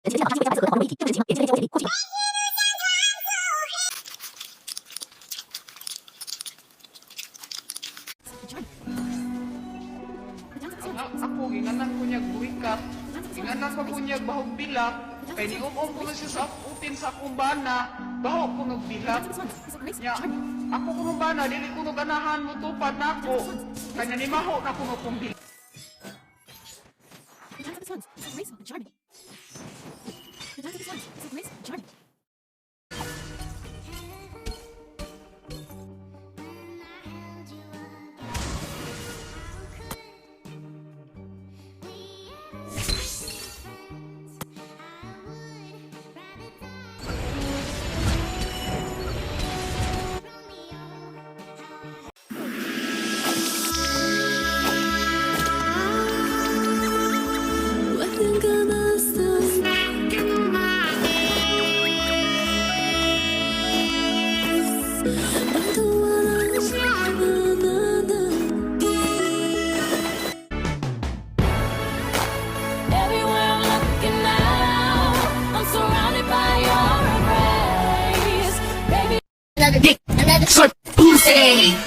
Ako, ginganan ko niya buwikat. Ginganan ko niya bahog bilak. Kaya niumom ko na siya sa utin sa akong bana. Bahog ko nagbilak. Nya, ako kung bana, dili ko ganahan mo tupad na ako. Kanya ni maho na ko kung bilak. Another dick, another short pussy.